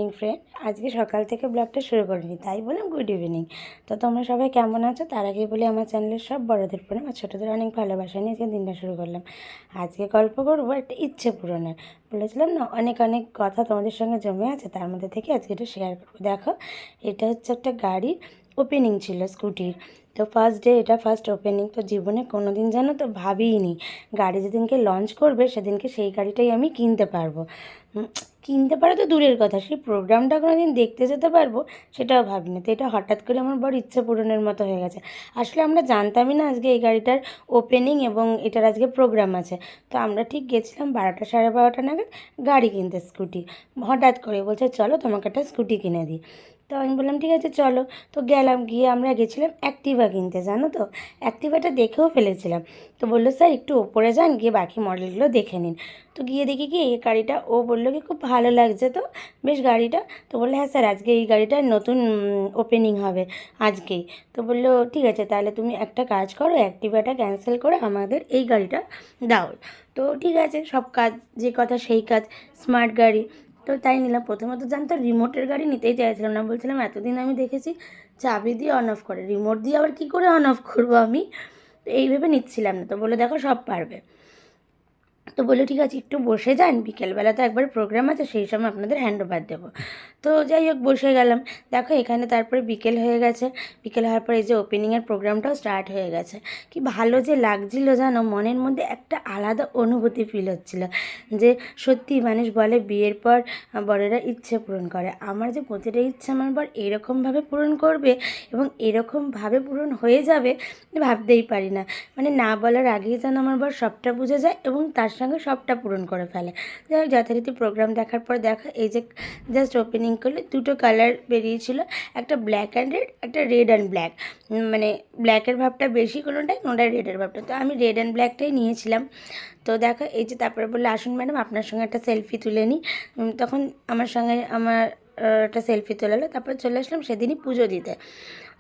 Evening friend. আজকে সকাল থেকে ব্লগটা শুরু করিনি, তাই বললাম গুড ইভিনিং। তো তোমরা সবাই কেমন আছো? তার আগে বলি আমার চ্যানেলের সব বড়দের প্রণাম আর ছোটোদের অনেক ভালোবাসা নিয়ে আজকে দিনটা শুরু করলাম। আজকে গল্প করবো একটা ইচ্ছে পূরণের। বলেছিলাম না অনেক অনেক কথা তোমাদের সঙ্গে জমে আছে, তার মধ্যে থেকে আজকে এটা শেয়ার করবো। দেখো, এটা হচ্ছে একটা গাড়ির ওপেনিং ছিল, স্কুটির। তো ফার্স্ট ডে, এটা ফার্স্ট ওপেনিং। তো জীবনে কোনো দিন জানো তো ভাবিইনি গাড়ি যেদিনকে লঞ্চ করবে সেদিনকে সেই গাড়িটাই আমি কিনতে পারবো। কিনতে পারা তো দূরের কথা, সেই প্রোগ্রামটা কোনো দিন দেখতে যেতে পারবো সেটাও ভাবিনি। তো এটা হঠাৎ করে আমার বড় ইচ্ছে পূরণের মতো হয়ে গেছে। আসলে আমরা জানতামই না আজকে এই গাড়িটার ওপেনিং এবং এটার আজকে প্রোগ্রাম আছে। তো আমরা ঠিক গেছিলাম 12টা সাড়ে 12টা নাগাদ গাড়ি কিনতে, স্কুটি। হঠাৎ করে বলছে চলো তোমাকে একটা স্কুটি কিনে দিই। তো আমি বললাম ঠিক আছে চলো। তো গেলাম, গিয়ে আমরা গেছিলাম অ্যাক্টিভা কিনতে, জানো তো। অ্যাক্টিভাটা দেখেও ফেলেছিলাম। তো বললো স্যার একটু ওপরে যান, গিয়ে বাকি মডেলগুলো দেখে নিন। তো গিয়ে দেখি কি এই গাড়িটা, ও বললো কি খুব ভালো লাগছে তো বেশ গাড়িটা। তো বললো হ্যাঁ স্যার আজকে এই গাড়িটার নতুন ওপেনিং হবে আজকেই। তো বললো ঠিক আছে তাহলে তুমি একটা কাজ করো, অ্যাক্টিভাটা ক্যান্সেল করে আমাদের এই গাড়িটা দাও। তো ঠিক আছে, সব কাজ যে কথা সেই কাজ, স্মার্ট গাড়ি। তো তাই নিলাম। প্রথমত জানতো রিমোটের গাড়ি নিতেই চাইছিলাম না, বলছিলাম এতদিন আমি দেখেছি চাবি দিয়ে অন অফ করে, রিমোট দিয়ে আবার কী করে অন অফ করবো আমি। তো এই ভেবে নিচ্ছিলাম না। তো বলে দেখো সব পারবে। তো বললো ঠিক আছে একটু বসে যান, বিকেলবেলা তো একবার প্রোগ্রাম আছে, সেই সময় আপনাদের হ্যান্ড ওভার দেবো। তো যাই হোক বসে গেলাম। দেখো এখানে তারপরে বিকেল হয়ে গেছে। বিকেল হওয়ার পরে এই যে ওপেনিংয়ের প্রোগ্রামটাও স্টার্ট হয়ে গেছে। কি ভালো যে লাগছিলো জানো, মনের মধ্যে একটা আলাদা অনুভূতি ফিল হচ্ছিলো যে সত্যি মানুষ বলে বিয়ের পর বরেরা ইচ্ছে পূরণ করে। আমার যে প্রতিটা ইচ্ছে আমার বর এরকমভাবে পূরণ করবে এবং এরকমভাবে পূরণ হয়ে যাবে ভাবতেই পারি না। মানে না বলার আগেই যেন আমার বর সবটা বুঝে যায় এবং তার সঙ্গে সবটা পূরণ করে ফেলে। যাই হোক যথারীতি প্রোগ্রাম দেখার পর দেখো এই যে জাস্ট ওপেনিং করলে দুটো কালার বেরিয়েছিল, একটা ব্ল্যাক অ্যান্ড রেড, একটা রেড অ্যান্ড ব্ল্যাক। মানে ব্ল্যাকের ভাবটা বেশি কোনোটাই, কোনোটাই রেডের ভাবটা। তো আমি রেড অ্যান্ড ব্ল্যাকটাই নিয়েছিলাম। তো দেখো এই যে তারপরে বললে আসুন ম্যাডাম আপনার সঙ্গে একটা সেলফি তুলে নিই। তখন আমার সঙ্গে আমার একটা সেলফি তোলালো। তারপর চলে আসলাম সেদিনই পুজো দিতে।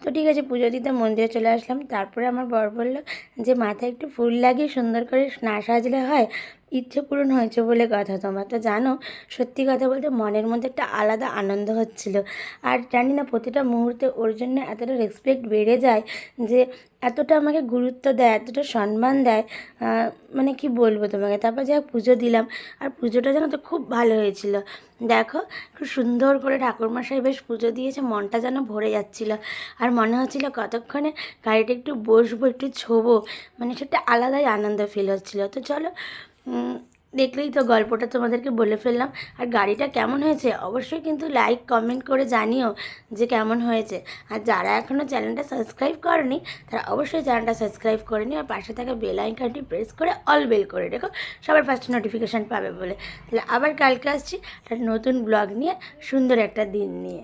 তো ঠিক আছে পুজো দিতে মন্দিরে চলে আসলাম। তারপরে আমার বর বললো যে মাথায় একটু ফুল লাগিয়ে সুন্দর করে না সাজলে হয়, ইচ্ছে পূরণ হয়েছে বলে কথা। তোমার তো জানো সত্যি কথা বলতে মনের মধ্যে একটা আলাদা আনন্দ হচ্ছিল। আর জানি না প্রতিটা মুহূর্তে ওর জন্য এতটা রেসপেক্ট বেড়ে যায় যে এতটা আমাকে গুরুত্ব দেয়, এতটা সম্মান দেয়, মানে কি বলবো তোমাকে। তারপর যাই পুজো দিলাম, আর পুজোটা জানো তো খুব ভালো হয়েছিল। দেখো খুব সুন্দর করে ঠাকুরমশাই বেশ পুজো দিয়েছে, মনটা যেন ভরে যাচ্ছিল। আর মনে হচ্ছিলো কতক্ষণে গাড়িটা একটু বসবো, একটু ছোবো, মানে সেটা আলাদাই আনন্দ ফিল হচ্ছিলো। তো চলো দেখলেই তো গল্পটা তোমাদেরকে বলে ফেললাম। আর গাড়িটা কেমন হয়েছে অবশ্যই কিন্তু লাইক কমেন্ট করে জানিও যে কেমন হয়েছে। আর যারা এখনও চ্যানেলটা সাবস্ক্রাইব করেনি তারা অবশ্যই চ্যানেলটা সাবস্ক্রাইব করে নিও, আর পাশে থাকা বেল আইকনটি প্রেস করে অল বেল করে রেখো, সবার ফার্স্ট নোটিফিকেশান পাবে বলে। তাহলে আবার কালকে আসছি একটা নতুন ব্লগ নিয়ে, সুন্দর একটা দিন নিয়ে।